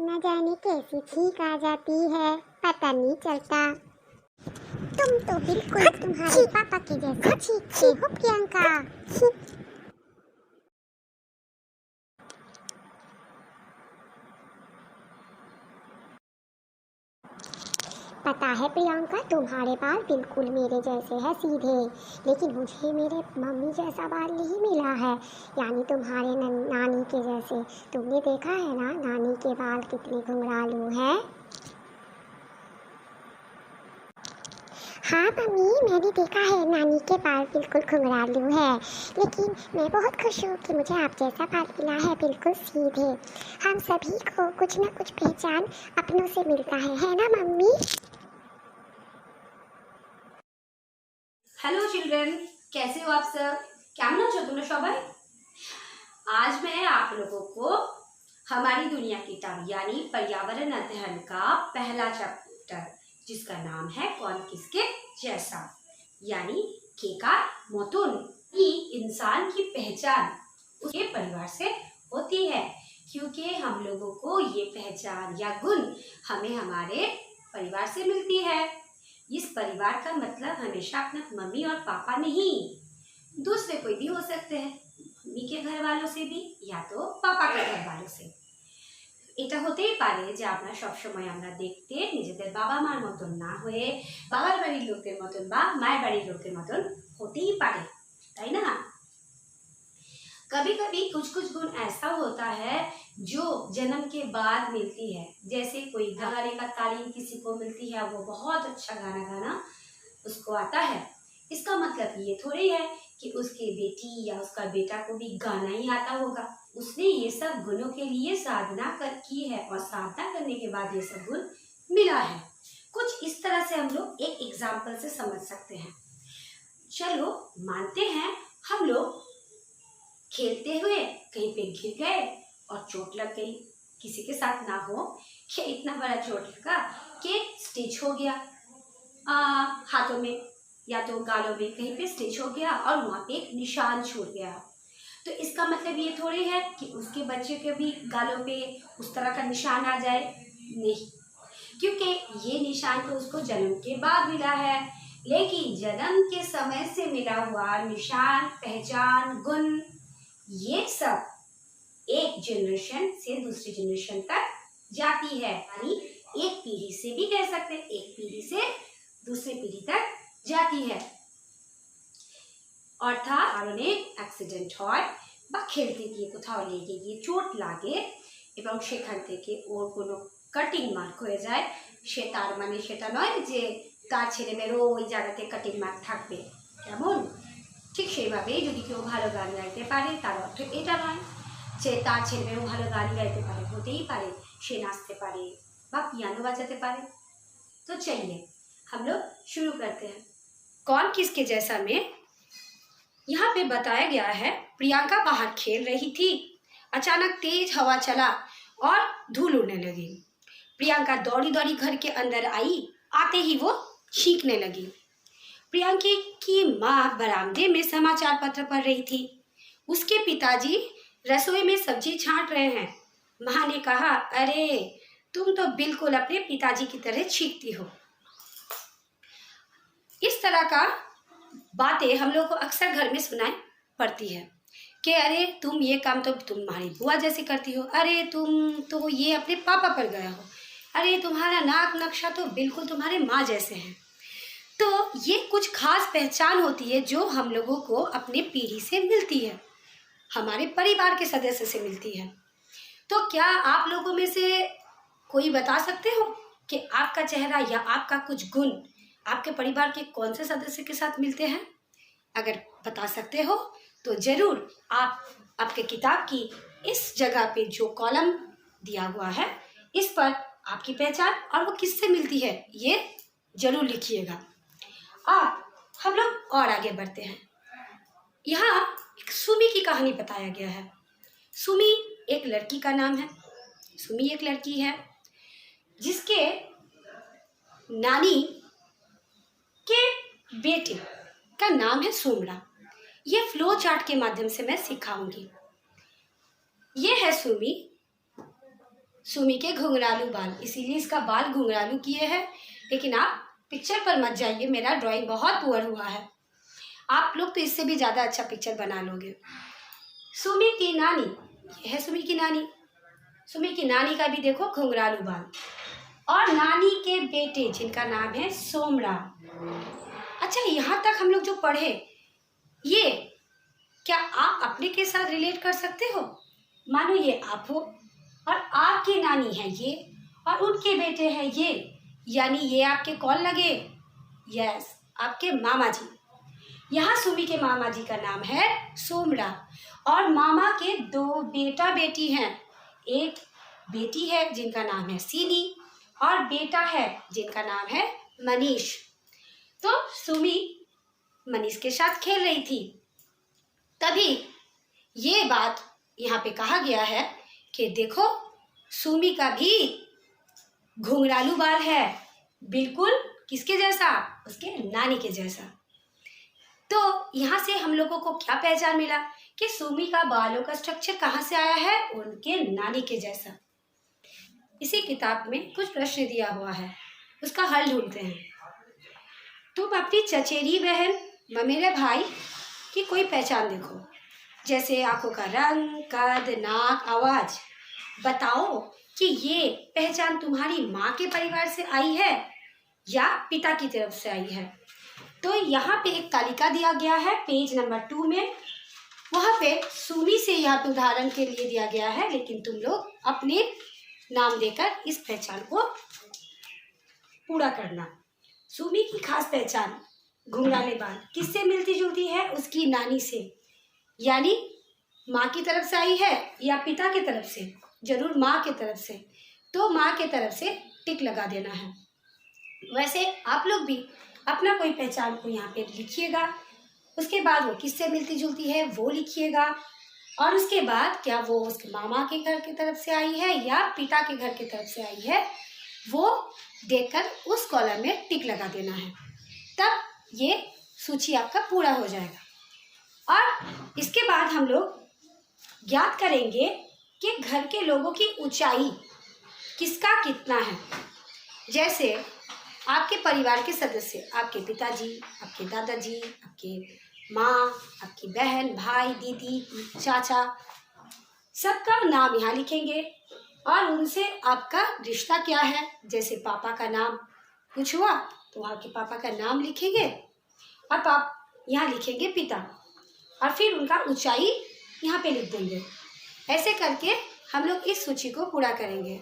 न जाने कैसी छींक आ जाती है, पता नहीं चलता। तुम तो बिल्कुल तुम्हारे पापा के जैसे छींकते हो प्रियंका। पता है प्रियंका, तुम्हारे बाल बिल्कुल मेरे जैसे हैं सीधे, लेकिन मुझे मेरे मम्मी जैसा बाल नहीं मिला है, यानी तुम्हारे नानी के जैसे। तुमने देखा है ना नानी के बाल कितने घुंघरालू हैं। हाँ मम्मी, मैंने देखा है नानी के बाल बिल्कुल घुंघरालू है, लेकिन मैं बहुत खुश हूँ कि मुझे आप जैसा बाल मिला है, बिल्कुल सीधे। हम सभी को कुछ ना कुछ पहचान अपनों से मिलता है ना मम्मी? हेलो चिल्ड्रन, कैसे हो आप सब? কেমন আছো তোমরা সবাই? आज मैं आप लोगों को हमारी दुनिया किताब यानी पर्यावरण अध्ययन का पहला चैप्टर, जिसका नाम है कौन किसके जैसा, यानी केकार मतन, कि इंसान की पहचान उसके परिवार से होती है, क्योंकि हम लोगों को ये पहचान या गुण हमें हमारे परिवार से मिलती है। इस परिवार का मतलब हमेशा अपना मम्मी और पापा नहीं, दूसरे कोई भी हो सकते हैं, मम्मी के घर वालों से भी या तो पापा के घर वालों से। এটা হতেই পারে যে আমরা সব সময় আমরা দেখতে নিজেদের বাবা মার মতন না হয়ে বাবার বাড়ির লোকের মতন বা মায়ের বাড়ির লোকের মতন হতেই পারে, তাই না? कभी कभी कुछ कुछ गुण ऐसा होता है जो जन्म के बाद मिलती है, जैसे कोई गाने का तालीम किसी को मिलती है, वो बहुत अच्छा गाना गाना उसको आता है। इसका मतलब ये थोड़ी है कि उसके बेटी या उसका बेटा को भी गाना ही आता होगा। उसने ये सब गुणों के लिए साधना की है और साधना करने के बाद ये सब गुण मिला है। कुछ इस तरह से हम लोग एक एग्जाम्पल से समझ सकते हैं। चलो मानते हैं हम लोग खेलते हुए कहीं पे गिर गए और चोट लग गई, किसी के साथ ना हो कि इतना बड़ा चोट लगा कि स्टिच हो गया हाथों में या तो गालों में, कहीं पे स्टिच हो गया और वहाँ पे एक निशान छूट गया। तो इसका मतलब ये थोड़ी है कि उसके बच्चे के भी गालों पे उस तरह का निशान आ जाए, नहीं, क्योंकि ये निशान तो उसको जन्म के बाद मिला है, लेकिन जन्म के समय से मिला हुआ निशान, पहचान, गुण, ये सब एक जनरेशन से दूसरी जनरेशन तक जाती है, यानी एक पीढ़ी से भी कह सकते हैं, एक पीढ़ी से दूसरी पीढ़ी तक जाती है। অর্থাৎ কারণে অ্যাক্সিডেন্ট হয় বা খেলতে গিয়ে কোথাও লেগে গিয়ে চোট লাগে এবং সেখান থেকে ওর কোনো কাটিং মার্ক হয়ে যায়, সে তার মানে সেটা নয় যে তার ছেলেমেয়েরও ওই জায়গাতে কাটিং মার্ক থাকবে, কেমন? ঠিক সেইভাবেই যদি কেউ ভালো গান গাইতে পারে তার অর্থ এটা নয় যে তার ছেলেমেয়েও ভালো গান গাইতে পারে, হতেই পারে সে নাচতে পারে বা पियानो बजाते पारे। तो चलिए हम लोग शुरू करते हैं। कौन किसके जैसा में यहाँ पे बताया गया है, प्रियंका बाहर खेल रही थी, अचानक तेज हवा चला और धूल उड़ने लगी। प्रियंका दौड़ी दौड़ी घर के अंदर आई, आते ही वो चीखने लगी। प्रियंका की माँ बरामदे में समाचार पत्र पढ़ रही थी। उसके पिताजी रसोई में सब्जी छांट रहे हैं। माँ ने कहा, अरे तुम तो बिल्कुल अपने पिताजी की तरह चीखती हो। इस तरह का बातें हम लोग को अक्सर घर में सुनाई पड़ती है कि अरे तुम ये काम तो तुम्हारी बुआ जैसी करती हो, अरे तुम तो ये अपने पापा पर गया हो, अरे तुम्हारा नाक नक्शा तो बिल्कुल तुम्हारे माँ जैसे हैं। तो ये कुछ खास पहचान होती है जो हम लोगों को अपने पीढ़ी से मिलती है, हमारे परिवार के सदस्य से मिलती है। तो क्या आप लोगों में से कोई बता सकते हो कि आपका चेहरा या आपका कुछ गुण आपके परिवार के कौन से सदस्य के साथ मिलते हैं? अगर बता सकते हो तो ज़रूर आप आपके किताब की इस जगह पे जो कॉलम दिया हुआ है इस पर आपकी पहचान और वो किससे मिलती है ये ज़रूर लिखिएगा। अब हम लोग और आगे बढ़ते हैं। यहाँ एक सुमी की कहानी बताया गया है। सुमी एक लड़की का नाम है। सुमी एक लड़की है जिसके नानी के बेटे का नाम है सोमड़ा। ये फ्लो चार्ट के माध्यम से मैं सिखाऊंगी। ये है सुमी। सुमी के घुंघरालू बाल, इसीलिए इसका बाल घुंघरालू किए हैं। लेकिन आप पिक्चर पर मत जाइए, मेरा ड्राइंग बहुत पुअर हुआ है। आप लोग तो इससे भी ज़्यादा अच्छा पिक्चर बना लोगे। सुमी की नानी, ये है सुमी की नानी। सुमी की नानी का भी देखो घुंघरालू बाल। और नानी के बेटे जिनका नाम है सोमराम। अच्छा, यहाँ तक हम लोग जो पढ़े, ये क्या आप अपने के साथ रिलेट कर सकते हो? मानो ये आप हो और आपकी नानी है ये और उनके बेटे हैं ये, यानी ये आपके कौन लगे? यस, आपके मामा जी। यहाँ सुमी के मामा जी का नाम है सोमराम और मामा के 2 बेटा बेटी हैं। एक बेटी है जिनका नाम है सीनी और बेटा है जिनका नाम है मनीष। तो सुमी मनीष के साथ खेल रही थी, तभी ये बात यहाँ पे कहा गया है कि देखो सुमी का भी घुंघरालू बाल है, बिल्कुल किसके जैसा? उसके नानी के जैसा। तो यहाँ से हम लोगों को क्या पहचान मिला कि सुमी का बालों का स्ट्रक्चर कहाँ से आया है? उनके नानी के जैसा। इसी किताब में कुछ प्रश्न दिया हुआ है, उसका हल ढूंढते हैं। तुम अपनी चचेरी बहन ममेरे भाई की कोई पहचान देखो, जैसे आंखों का रंग, कद, नाक, आवाज। बताओ कि ये पहचान तुम्हारी माँ के परिवार से आई है या पिता की तरफ से आई है। तो यहाँ पे एक तालिका दिया गया है पेज नंबर 2 में, वहाँ पे सुमी से यहाँ पे उदाहरण के लिए दिया गया है, लेकिन तुम लोग अपने नाम देकर इस पहचान को पूरा करना। सुमी की खास पहचान घुंघराले बाल किससे मिलती जुलती है? उसकी नानी से, यानी माँ की तरफ से आई है या पिता की तरफ से? जरूर माँ की तरफ से। तो माँ की तरफ से टिक लगा देना है। वैसे आप लोग भी अपना कोई पहचान को यहाँ पे लिखिएगा, उसके बाद वो किससे मिलती जुलती है वो लिखिएगा, और उसके बाद क्या वो उसके मामा के घर की तरफ से आई है या पिता के घर की तरफ से आई है, वो देखकर उस कॉलम में टिक लगा देना है। तब ये सूची आपका पूरा हो जाएगा। और इसके बाद हम लोग ज्ञात करेंगे कि घर के लोगों की ऊंचाई किसका कितना है। जैसे आपके परिवार के सदस्य, आपके पिताजी, आपके दादाजी, आपके माँ, आपकी बहन, भाई, दीदी, चाचा, सबका नाम यहाँ लिखेंगे और उनसे आपका रिश्ता क्या है। जैसे पापा का नाम कुछ हुआ तो वहाँ के पापा का नाम लिखेंगे और यहाँ लिखेंगे पिता, और फिर उनका ऊंचाई यहाँ पे लिख देंगे। ऐसे करके हम लोग इस सूची को पूरा करेंगे।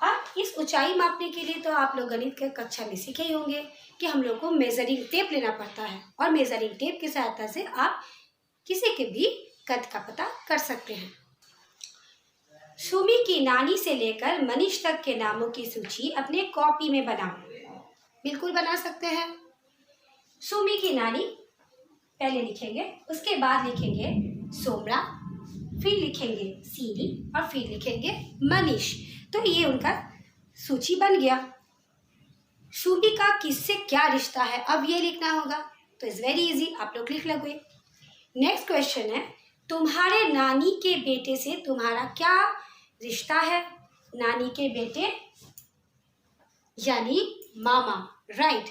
और इस ऊंचाई मापने के लिए तो आप लोग गणित के कक्षा में सीखे ही होंगे कि हम लोग को मेजरिंग टेप लेना पड़ता है, और मेजरिंग टेप की सहायता से आप किसी के भी कद का पता कर सकते हैं। सुमी की नानी से लेकर मनीष तक के नामों की सूची अपने कॉपी में बनाओ। बिल्कुल बना सकते हैं। सुमी की नानी पहले लिखेंगे, उसके बाद लिखेंगे सोमरा, फिर लिखेंगे सीरी और फिर लिखेंगे मनीष। तो ये उनका सूची बन गया। सुमी का किससे क्या रिश्ता है, अब ये लिखना होगा। तो इट्स वेरी इजी, आप लोग लिख लोगे। नेक्स्ट क्वेश्चन है, तुम्हारे नानी के बेटे से तुम्हारा क्या रिश्ता है? नानी के बेटे यानी मामा, राइट।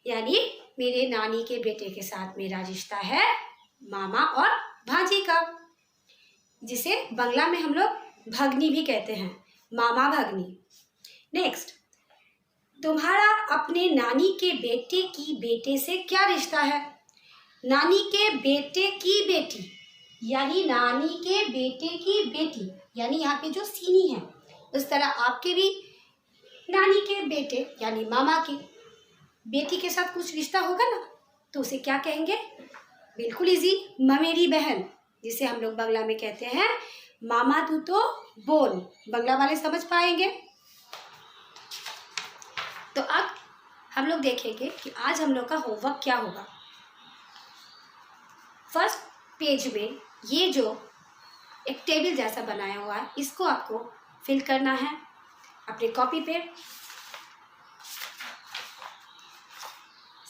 यानी मेरे नानी के बेटे के साथ मेरा रिश्ता है मामा और भांजी का, जिसे बंगला में हम लोग भगनी भी कहते हैं, मामा भगनी। नेक्स्ट, तुम्हारा अपने नानी के बेटे की बेटे से क्या रिश्ता है? नानी के बेटे की बेटी यानी नानी के बेटे की बेटी, यानी यहाँ पे जो सीनी है, उस तरह आपके भी नानी के बेटे यानी मामा की बेटी के साथ कुछ रिश्ता होगा ना, तो उसे क्या कहेंगे? बिल्कुल इजी, ममेरी बहन, जिसे हम लोग बंगला में कहते हैं मामा तू तो बोल। बंगला वाले समझ पाएंगे। तो अब हम लोग देखेंगे कि आज हम लोग का होमवर्क क्या होगा। फर्स्ट पेज में ये जो एक टेबल जैसा बनाया हुआ है, इसको आपको फिल करना है अपने कॉपी पे।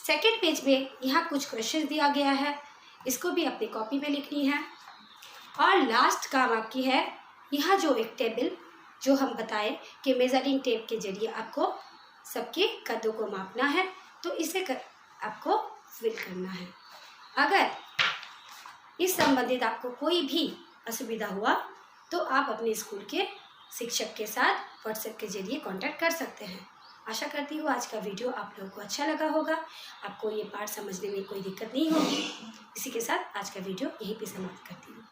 सेकेंड पेज में यहाँ कुछ क्वेश्चन दिया गया है, इसको भी अपनी कॉपी पे लिखनी है। और लास्ट काम आपकी है, यहाँ जो एक टेबल जो हम बताए कि मेजरिंग टेप के जरिए आपको सबके कदों को मापना है, तो इसे आपको फिल करना है। अगर इस संबंधित आपको कोई भी असुविधा हुआ तो आप अपने स्कूल के शिक्षक के साथ व्हाट्सएप के जरिए कांटेक्ट कर सकते हैं। आशा करती हूँ आज का वीडियो आप लोगों को अच्छा लगा होगा, आपको ये पाठ समझने में कोई दिक्कत नहीं होगी। इसी के साथ आज का वीडियो यहीं पे समाप्त करती हूँ।